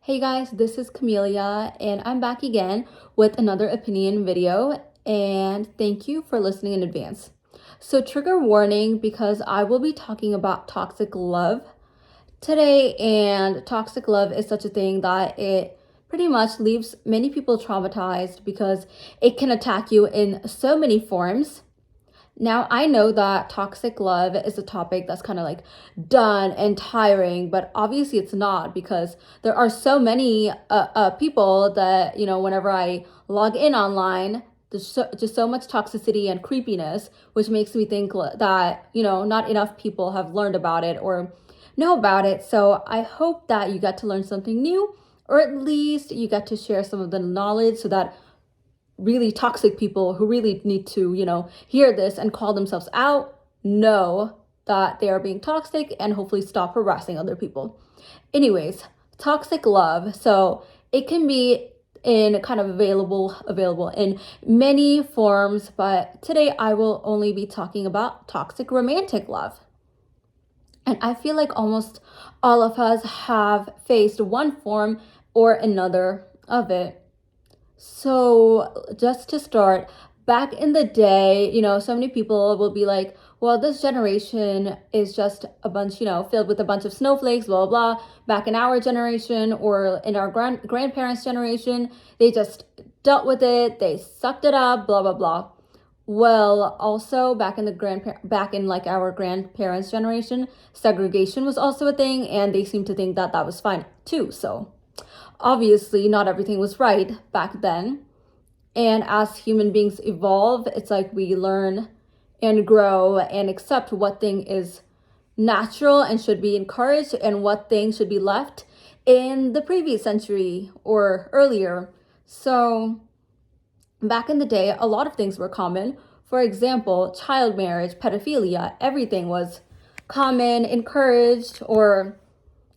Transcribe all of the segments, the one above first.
Hey guys, this is Camelia and I'm back again with another opinion video, and thank you for listening in advance. So trigger warning because I will be talking about toxic love today, and toxic love is such a thing that it pretty much leaves many people traumatized because it can attack you in so many forms. Now, I know that toxic love is a topic that's kind of like done and tiring, but obviously it's not, because there are so many people that, whenever I log in online, there's just so much toxicity and creepiness, which makes me think that, not enough people have learned about it or know about it. So I hope that you get to learn something new, or at least you get to share some of the knowledge so that really toxic people who really need to, hear this and call themselves out, know that they are being toxic and hopefully stop harassing other people. Anyways, toxic love. So it can be in kind of available in many forms, but today I will only be talking about toxic romantic love. And I feel like almost all of us have faced one form or another of it. So, just to start, back in the day, so many people will be like, well, this generation is just a bunch, filled with a bunch of snowflakes, blah, blah, blah. Back in our generation or in our grandparents' generation, they just dealt with it, they sucked it up, blah, blah, blah. Well, also back in like our grandparents' generation, segregation was also a thing, and they seemed to think that that was fine too. So, obviously not everything was right back then, and as human beings evolve, it's like we learn and grow and accept what thing is natural and should be encouraged and what thing should be left in the previous century or earlier. So back in the day, a lot of things were common. For example, child marriage, pedophilia, everything was common, encouraged, or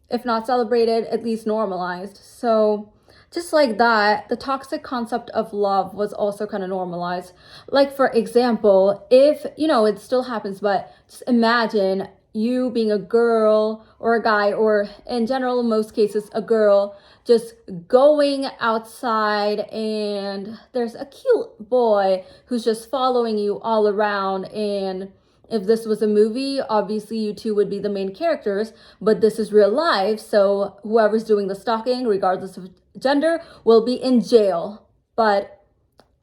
if not celebrated, at least normalized. So just like that, the toxic concept of love was also kind of normalized. Like, for example, if, it still happens, but just imagine you being a girl or a guy, or in general, in most cases, a girl, just going outside and there's a cute boy who's just following you all around. And if this was a movie, obviously you two would be the main characters, but this is real life. So whoever's doing the stalking, regardless of gender, will be in jail. But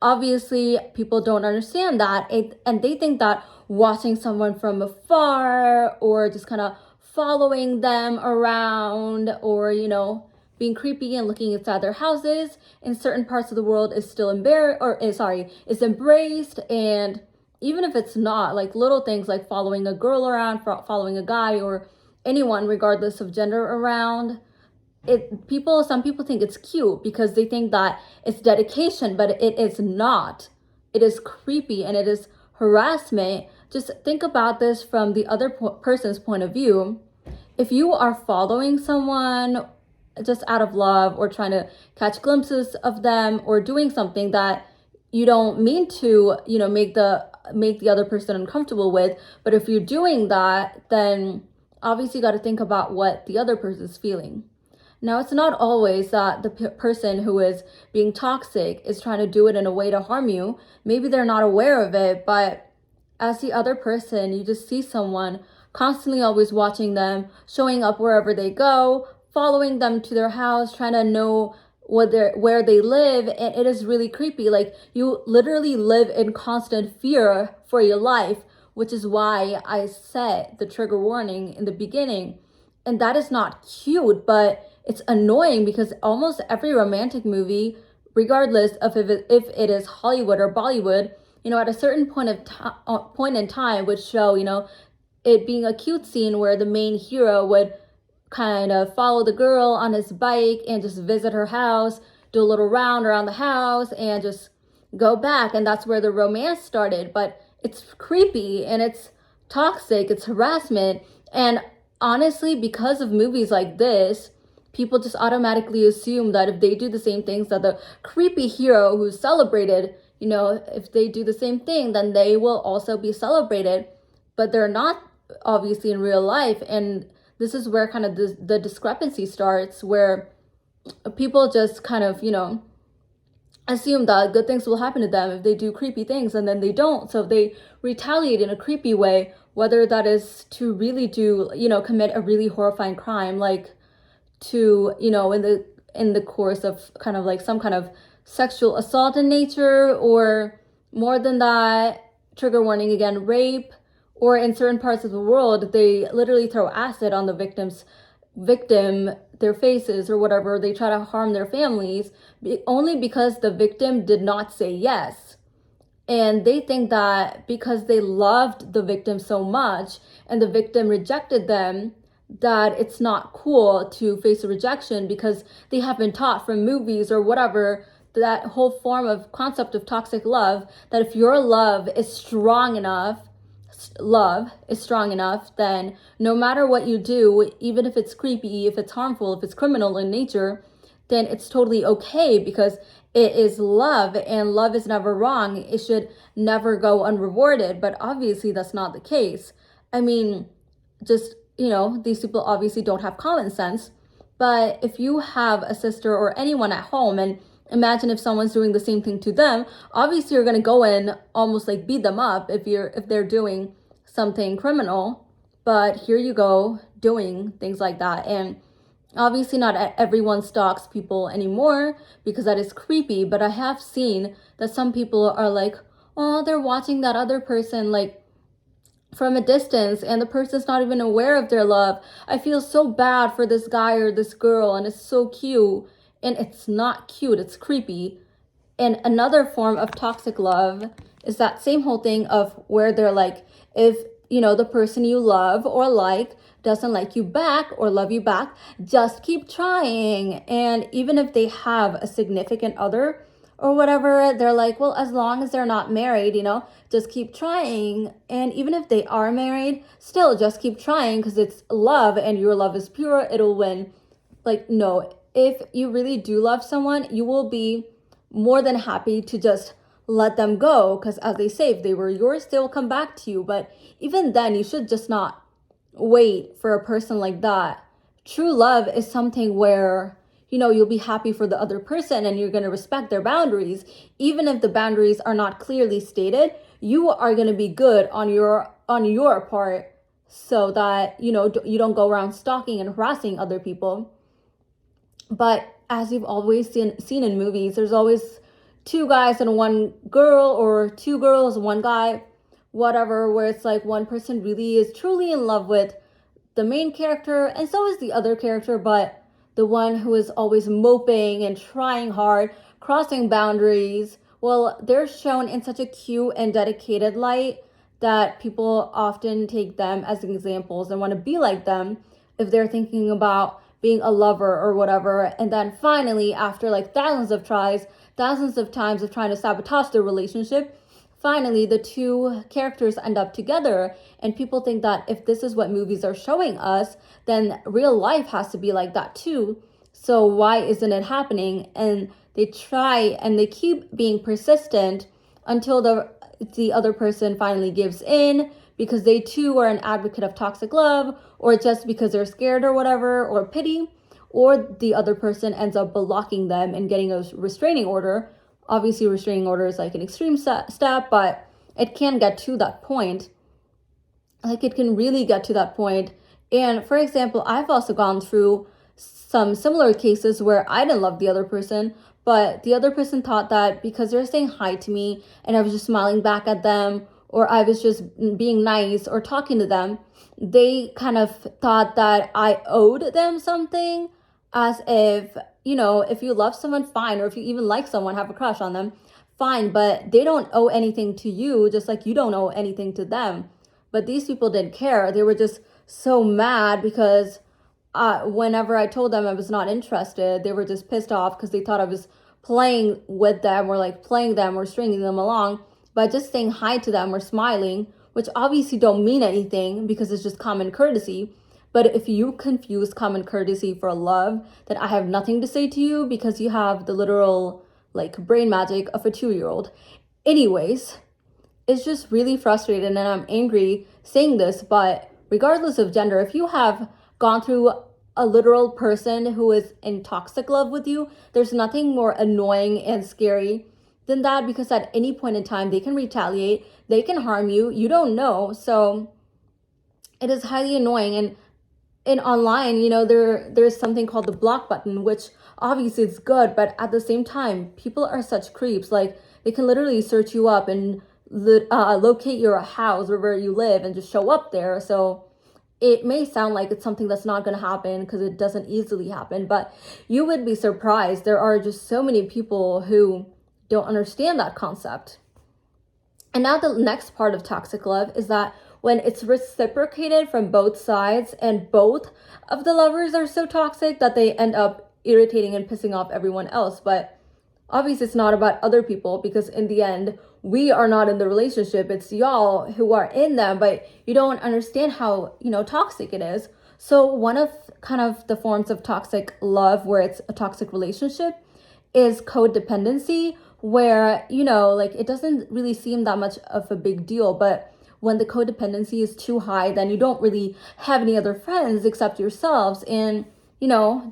obviously people don't understand that, and they think that watching someone from afar or just kind of following them around, or being creepy and looking inside their houses in certain parts of the world is still is embraced. And even if it's not, like little things like following a girl around, following a guy, or anyone regardless of gender around, some people think it's cute because they think that it's dedication, but it is not. It is creepy and it is harassment. Just think about this from the other person's point of view. If you are following someone just out of love, or trying to catch glimpses of them, or doing something that you don't mean to, make the other person uncomfortable with, but if you're doing that, then obviously you got to think about what the other person's feeling. Now, it's not always that the person who is being toxic is trying to do it in a way to harm you. Maybe they're not aware of it, but as the other person, you just see someone constantly always watching them, showing up wherever they go, following them to their house, trying to know where they live, and it is really creepy. Like, you literally live in constant fear for your life, which is why I said the trigger warning in the beginning. And that is not cute, but it's annoying because almost every romantic movie, regardless of if it is Hollywood or Bollywood, at a certain point in time would show, it being a cute scene where the main hero would kind of follow the girl on his bike and just visit her house, do a little round around the house, and just go back. And that's where the romance started. But it's creepy and it's toxic, it's harassment. And honestly, because of movies like this, people just automatically assume that if they do the same things that the creepy hero who's celebrated, if they do the same thing, then they will also be celebrated. But they're not, obviously, in real life. And this is where kind of the discrepancy starts, where people just kind of, assume that good things will happen to them if they do creepy things, and then they don't. So they retaliate in a creepy way, whether that is to really do, commit a really horrifying crime, like to, in the course of kind of like some kind of sexual assault in nature, or more than that, trigger warning again, rape, or in certain parts of the world, they literally throw acid on the victim, their faces or whatever. They try to harm their families only because the victim did not say yes. And they think that because they loved the victim so much and the victim rejected them, that it's not cool to face a rejection, because they have been taught from movies or whatever, that whole form of concept of toxic love, that if your love is strong enough, then no matter what you do, even if it's creepy, if it's harmful, if it's criminal in nature, then it's totally okay, because it is love, and love is never wrong. It should never go unrewarded. But obviously that's not the case. I mean, just, these people obviously don't have common sense. But if you have a sister or anyone at home, and imagine if someone's doing the same thing to them, obviously you're going to go and almost like beat them up if they're doing something criminal. But here you go doing things like that. And obviously not everyone stalks people anymore, because that is creepy, but I have seen that some people are like, oh, they're watching that other person like from a distance, and the person's not even aware of their love. I feel so bad for this guy or this girl, and it's so cute. And it's not cute, it's creepy. And another form of toxic love is that same whole thing of where they're like, if the person you love or like doesn't like you back or love you back, just keep trying. And even if they have a significant other or whatever, they're like, well, as long as they're not married, just keep trying. And even if they are married, still just keep trying, because it's love and your love is pure, it'll win. Like, no, if you really do love someone, you will be more than happy to just let them go, because as they say, if they were yours, they will come back to you. But even then, you should just not wait for a person like that. True love is something where, you'll be happy for the other person, and you're going to respect their boundaries. Even if the boundaries are not clearly stated, you are going to be good on your part, so that, you don't go around stalking and harassing other people. But as you've always seen in movies, there's always two guys and one girl, or two girls and one guy, whatever, where it's like one person really is truly in love with the main character, and so is the other character, but the one who is always moping and trying hard, crossing boundaries, well, they're shown in such a cute and dedicated light that people often take them as examples and want to be like them if they're thinking about being a lover or whatever. And then finally, after like thousands of times of trying to sabotage the relationship, finally the two characters end up together. And people think that if this is what movies are showing us, then real life has to be like that too. So why isn't it happening? And they try and they keep being persistent until the other person finally gives in, because they too are an advocate of toxic love, or just because they're scared or whatever, or pity, or the other person ends up blocking them and getting a restraining order. Obviously, restraining order is like an extreme step, but it can get to that point. Like, it can really get to that point. And for example, I've also gone through some similar cases where I didn't love the other person, but the other person thought that because they're saying hi to me and I was just smiling back at them, or I was just being nice or talking to them, they kind of thought that I owed them something, as if, if you love someone, fine, or if you even like someone, have a crush on them, fine, but they don't owe anything to you, just like you don't owe anything to them. But these people didn't care. They were just so mad because whenever I told them I was not interested, they were just pissed off because they thought I was playing with them, or like playing them or stringing them along by just saying hi to them or smiling, which obviously don't mean anything because it's just common courtesy. But if you confuse common courtesy for love, then I have nothing to say to you, because you have the literal like brain magic of a 2-year-old. Anyways, it's just really frustrating, and I'm angry saying this, but regardless of gender, if you have gone through a literal person who is in toxic love with you, there's nothing more annoying and scary than that, because at any point in time they can retaliate, they can harm you, you don't know. So it is highly annoying. And in online, there's something called the block button, which obviously is good, but at the same time, people are such creeps. Like, they can literally search you up and locate your house wherever you live and just show up there. So it may sound like it's something that's not going to happen, because it doesn't easily happen, but you would be surprised. There are just so many people who don't understand that concept. And now the next part of toxic love is that when it's reciprocated from both sides and both of the lovers are so toxic that they end up irritating and pissing off everyone else. But obviously it's not about other people, because in the end, we are not in the relationship. It's y'all who are in them, but you don't understand how, toxic it is. So one of kind of the forms of toxic love, where it's a toxic relationship, is codependency, where, like, it doesn't really seem that much of a big deal, but when the codependency is too high, then you don't really have any other friends except yourselves. And,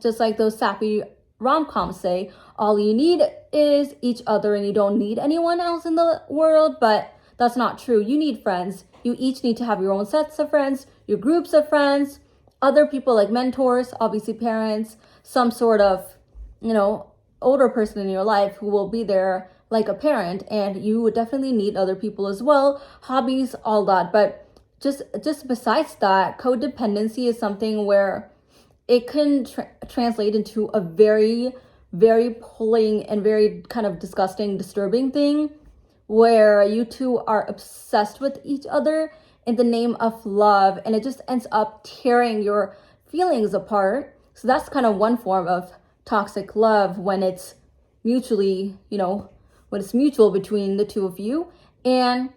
just like those sappy rom-coms say, all you need is each other and you don't need anyone else in the world. But that's not true. You need friends. You each need to have your own sets of friends, your groups of friends, other people like mentors, obviously parents, some sort of, older person in your life who will be there like a parent. And you would definitely need other people as well, hobbies, all that. But just besides that, codependency is something where it can translate into a very, very pulling and very kind of disgusting, disturbing thing, where you two are obsessed with each other in the name of love, and it just ends up tearing your feelings apart. So that's kind of one form of toxic love, when it's mutually, when it's mutual between the two of you. And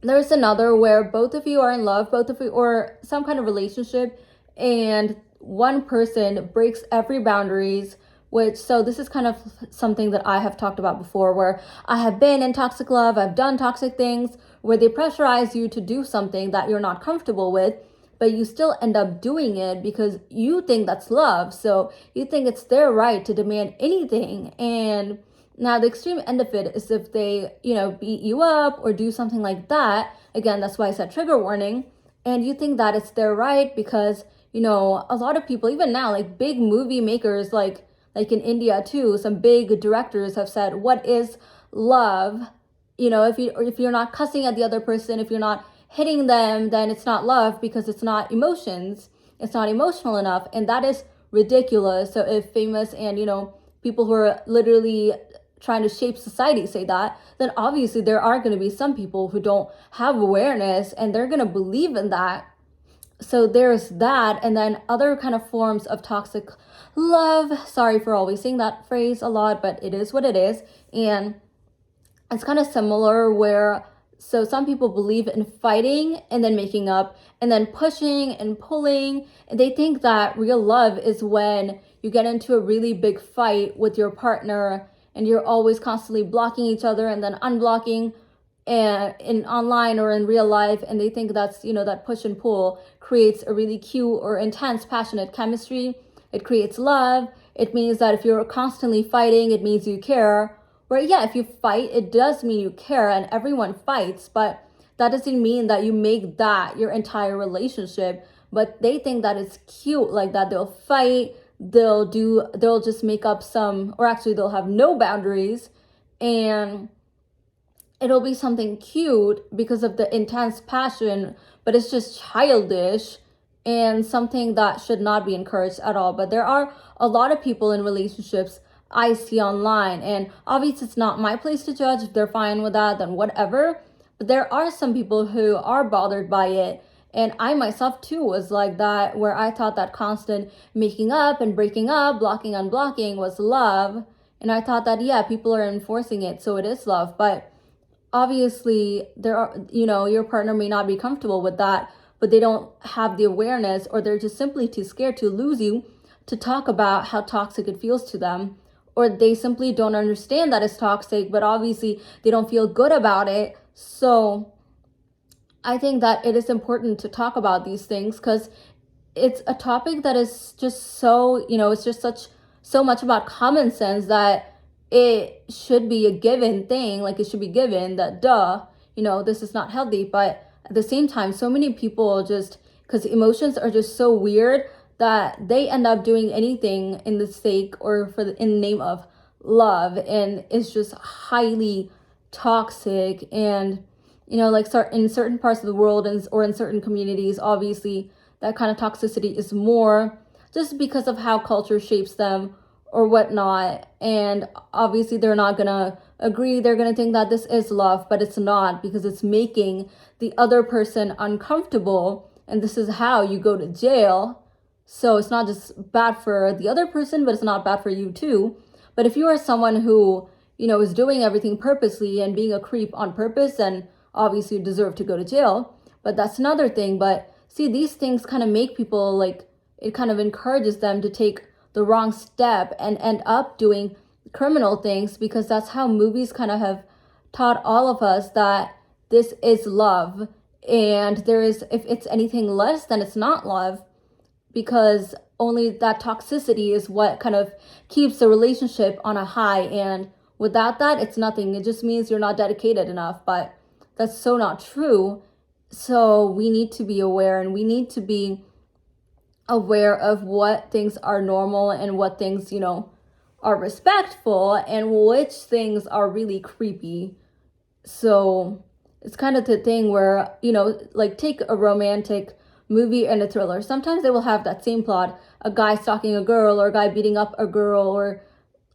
there's another where both of you are in love, both of you, or some kind of relationship, and one person breaks every boundaries, so this is kind of something that I have talked about before, where I have been in toxic love, I've done toxic things, where they pressurize you to do something that you're not comfortable with, but you still end up doing it because you think that's love. So you think it's their right to demand anything. And now the extreme end of it is if they, beat you up or do something like that. Again, that's why I said trigger warning. And you think that it's their right because, a lot of people, even now, like big movie makers, like in India too, some big directors have said, what is love? If you're not cussing at the other person, if you're not hitting them, then it's not love, because it's not emotions. It's not emotional enough. And that is ridiculous. So if famous and, people who are literally trying to shape society say that, then obviously there are going to be some people who don't have awareness and they're going to believe in that. So there's that. And then other kind of forms of toxic love. Sorry for always saying that phrase a lot, but it is what it is. And it's kind of similar where, so some people believe in fighting and then making up and then pushing and pulling. And they think that real love is when you get into a really big fight with your partner and you're always constantly blocking each other and then unblocking in online or in real life. And they think that's, that push and pull creates a really cute or intense, passionate chemistry. It creates love. It means that if you're constantly fighting, it means you care. Where, yeah, if you fight, it does mean you care, and everyone fights, but that doesn't mean that you make that your entire relationship. But they think that it's cute like that. They'll fight, they'll just make up some, or actually they'll have no boundaries, and it'll be something cute because of the intense passion, but it's just childish and something that should not be encouraged at all. But there are a lot of people in relationships I see online, and obviously it's not my place to judge. If they're fine with that, then whatever. But there are some people who are bothered by it, and I myself too was like that, where I thought that constant making up and breaking up, blocking, unblocking was love. And I thought that, yeah, people are enforcing it, so it is love. But obviously there are, your partner may not be comfortable with that, but they don't have the awareness, or they're just simply too scared to lose you to talk about how toxic it feels to them. Or they simply don't understand that it's toxic, but obviously they don't feel good about it. So I think that it is important to talk about these things, because it's a topic that is just so, it's just so much about common sense that it should be a given thing. Like, it should be given that, duh, this is not healthy. But at the same time, so many people just, because emotions are just so weird, that they end up doing anything in the sake or in the name of love, and it's just highly toxic. And like, in certain parts of the world, or in certain communities, obviously that kind of toxicity is more, just because of how culture shapes them or whatnot. And obviously they're not gonna agree. They're gonna think that this is love, but it's not, because it's making the other person uncomfortable, and this is how you go to jail. So it's not just bad for the other person, but it's not bad for you too. But if you are someone who, is doing everything purposely and being a creep on purpose, then obviously you deserve to go to jail. But that's another thing. But see, these things kind of make people, like, it kind of encourages them to take the wrong step and end up doing criminal things, because that's how movies kind of have taught all of us that this is love. And if it's anything less, then it's not love, because only that toxicity is what kind of keeps the relationship on a high. And without that, it's nothing. It just means you're not dedicated enough. But that's so not true. So we need to be aware, and we need to be aware of what things are normal and what things, are respectful, and which things are really creepy. So it's kind of the thing where, like, take a romantic movie and a thriller. Sometimes they will have that same plot: a guy stalking a girl, or a guy beating up a girl, or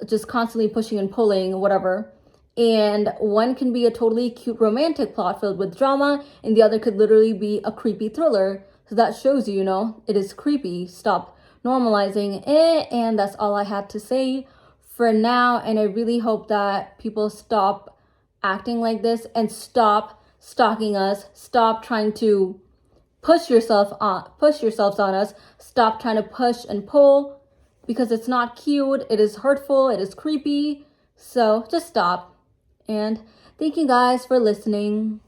just constantly pushing and pulling, whatever. And one can be a totally cute romantic plot filled with drama, and the other could literally be a creepy thriller. So that shows you, it is creepy. Stop normalizing it. And that's all I had to say for now. And I really hope that people stop acting like this, and stop stalking us. Stop trying to push yourselves on us. Stop trying to push and pull, because it's not cute. It is hurtful. It is creepy. So just stop. And thank you guys for listening.